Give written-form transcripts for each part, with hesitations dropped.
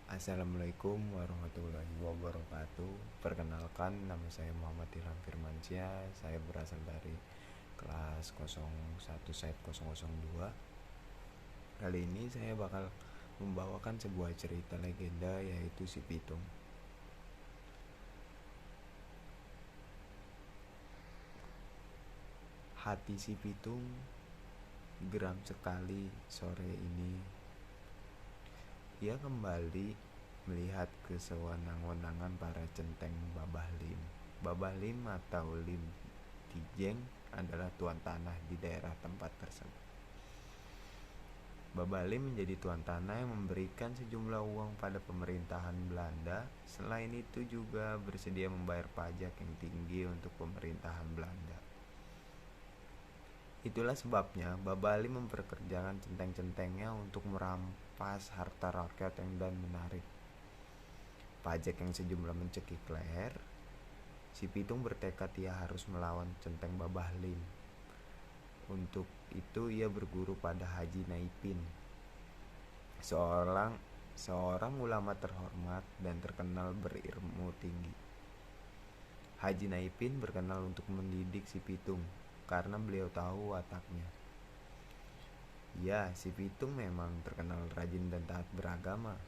Assalamualaikum warahmatullahi wabarakatuh. Perkenalkan, nama saya Muhammad Ilham Firmansyah. Saya berasal dari kelas 01 Set 002. Kali ini saya bakal membawakan sebuah cerita legenda, yaitu Si Pitung. Hati si Pitung geram sekali sore ini. Ia kembali melihat ke sewenang-wenangan para centeng Babah Lim. Babah Lim atau Lim Kijeng adalah tuan tanah di daerah tempat tersebut. Babah Lim menjadi tuan tanah yang memberikan sejumlah uang pada pemerintahan Belanda. Selain itu juga bersedia membayar pajak yang tinggi untuk pemerintahan Belanda. Itulah sebabnya Babah Lim memperkerjakan centeng-centengnya untuk merampas harta rakyat dan menarik pajak yang sejumlah mencekik leher. Si Pitung bertekad ia harus melawan centeng Babah Lim. Untuk itu ia berguru pada Haji Naipin, seorang ulama terhormat dan terkenal berilmu tinggi. Haji Naipin berkenal untuk mendidik si Pitung karena beliau tahu wataknya. Ya, si Pitung memang terkenal rajin dan taat beragama.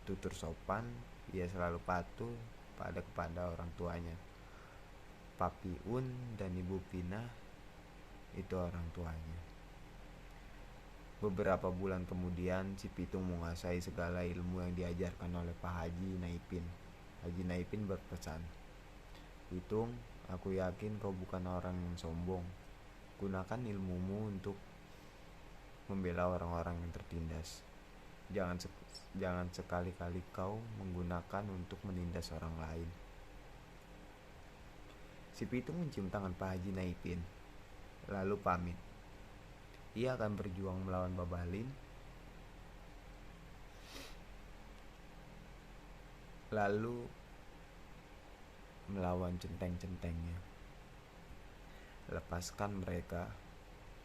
Tutur sopan, ia selalu patuh kepada orang tuanya. Papi Un dan Ibu Pina itu orang tuanya. Beberapa bulan kemudian, si Pitung menguasai segala ilmu yang diajarkan oleh Pak Haji Naipin. Haji Naipin berpesan, "Pitung, aku yakin kau bukan orang yang sombong. Gunakan ilmumu untuk membela orang-orang yang tertindas. Jangan sekali-kali kau menggunakan untuk menindas orang lain." Si Pitung mencium tangan Pak Haji Naipin, lalu pamit. Ia akan berjuang melawan Babah Lim, lalu melawan centeng-centengnya. "Lepaskan mereka,"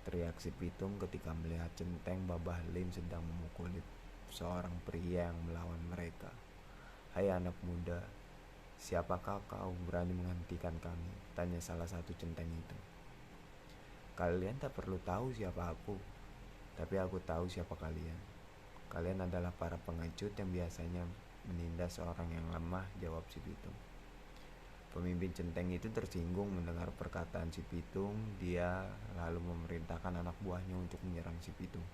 teriak si Pitung ketika melihat centeng Babah Lim sedang memukuli seorang pria yang melawan mereka. "Hai anak muda, siapakah kau berani menghentikan kami?" tanya salah satu centeng itu. "Kalian tak perlu tahu siapa aku, tapi aku tahu siapa kalian. Kalian adalah para pengecut yang biasanya menindas orang yang lemah," jawab si Pitung. Pemimpin centeng itu tersinggung mendengar perkataan si Pitung. Dia lalu memerintahkan anak buahnya untuk menyerang si Pitung.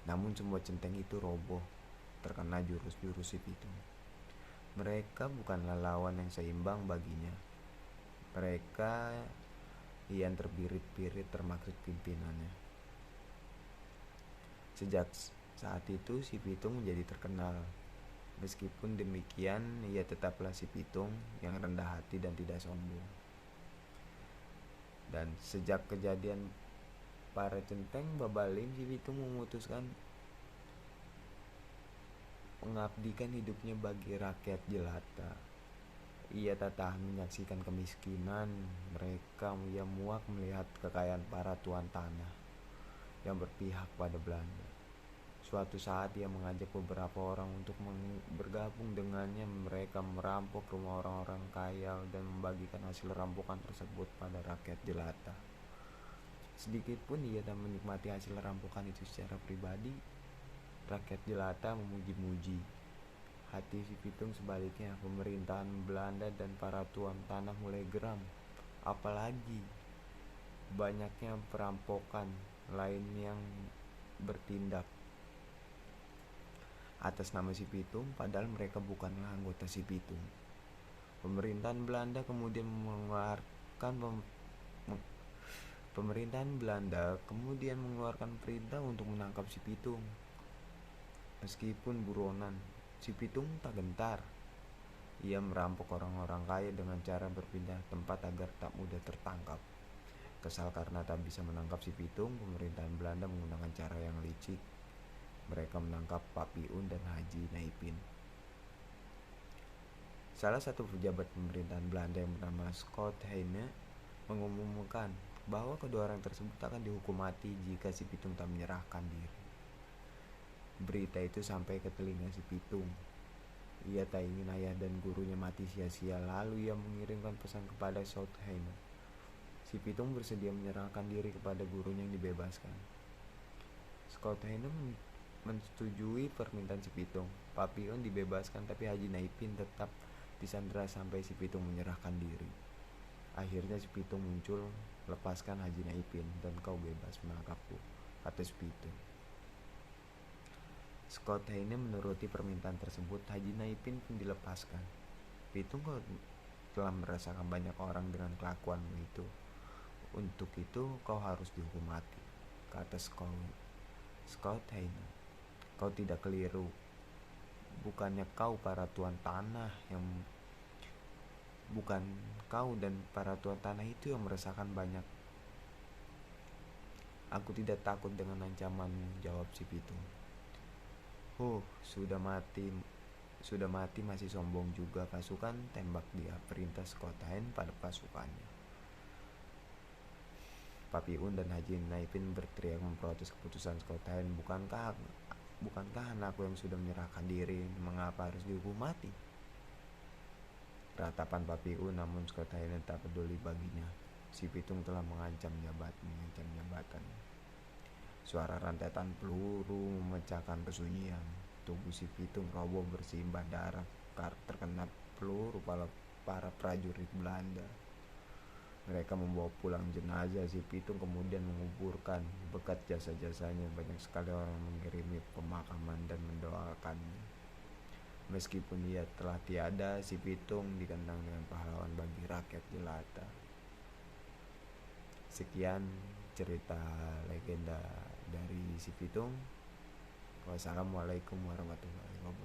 Namun semua centeng itu roboh terkena jurus-jurus si Pitung. Mereka bukanlah lawan yang seimbang baginya. Mereka yang terbirit-birit termaksud pimpinannya. Sejak saat itu si Pitung menjadi terkenal. Meskipun demikian, ia tetaplah si Pitung yang rendah hati dan tidak sombong. Dan sejak kejadian para centeng Babah Lim, si Pitung memutuskan mengabdikan hidupnya bagi rakyat jelata. Ia tak tahan menyaksikan kemiskinan mereka. Ia muak melihat kekayaan para tuan tanah yang berpihak pada Belanda. Suatu saat ia mengajak beberapa orang untuk bergabung dengannya. Mereka merampok rumah orang-orang kaya dan membagikan hasil rampokan tersebut pada rakyat jelata. Sedikit pun ia tak menikmati hasil rampokan itu secara pribadi. Rakyat jelata memuji-muji. Hati si Pitung sebaliknya, pemerintahan Belanda dan para tuan tanah mulai geram. Apalagi banyaknya perampokan lain yang bertindak atas nama si Pitung, padahal mereka bukanlah anggota si Pitung. Pemerintahan Belanda kemudian mengeluarkan perintah untuk menangkap si Pitung. Meskipun buronan, si Pitung tak gentar. Ia merampok orang-orang kaya dengan cara berpindah tempat agar tak mudah tertangkap. Kesal karena tak bisa menangkap si Pitung, pemerintahan Belanda menggunakan cara yang licik. Mereka menangkap Papi Un dan Haji Naipin. Salah satu pejabat pemerintahan Belanda yang bernama Scott Heine mengumumkan bahwa kedua orang tersebut akan dihukum mati jika si Pitung tak menyerahkan diri. Berita itu sampai ke telinga si Pitung. Ia tak ingin ayah dan gurunya mati sia-sia, lalu ia mengirimkan pesan kepada Southhainer. Si Pitung bersedia menyerahkan diri kepada gurunya yang dibebaskan. Southhainer menyetujui permintaan si Pitung. Papiun dibebaskan, tapi Haji Naipin tetap disandera sampai si Pitung menyerahkan diri. Akhirnya si Pitung muncul, lepaskan Haji Naipin dan kau bebas menangkapku, kata si Pitung. Southhainer menuruti permintaan tersebut. Haji Naipin pun dilepaskan. Pitung telah merasakan banyak orang dengan kelakuanmu itu. Untuk itu kau harus dihukum mati, kata Southhainer. Kau tidak keliru. Bukannya kau para tuan tanah yang Bukan kau dan para tuan tanah itu yang merasakan banyak. Aku tidak takut dengan ancamanmu, jawab si Pitung. Sudah mati masih sombong juga. Pasukan, tembak dia, perintah Southhainer pada pasukannya. Papiun dan Haji Naipin berteriak memprotes keputusan Southhainer. Bukankah anakku yang sudah menyerahkan diri, mengapa harus dihukum mati? Ratapan Papiun, namun Southhainer tak peduli baginya. Si Pitung telah mengancam jabatan. Suara rantetan peluru memecahkan kesunyian. Tubuh si Pitung roboh bersimbah darah terkena peluru para prajurit Belanda. Mereka membawa pulang jenazah si Pitung, kemudian menguburkan bekat jasa-jasanya. Banyak sekali orang mengirimi pemakaman dan mendoakannya. Meskipun ia telah tiada, si Pitung dikenang dengan pahlawan bagi rakyat jelata. Sekian cerita legenda dari si Pitung. Wassalamualaikum warahmatullahi wabarakatuh.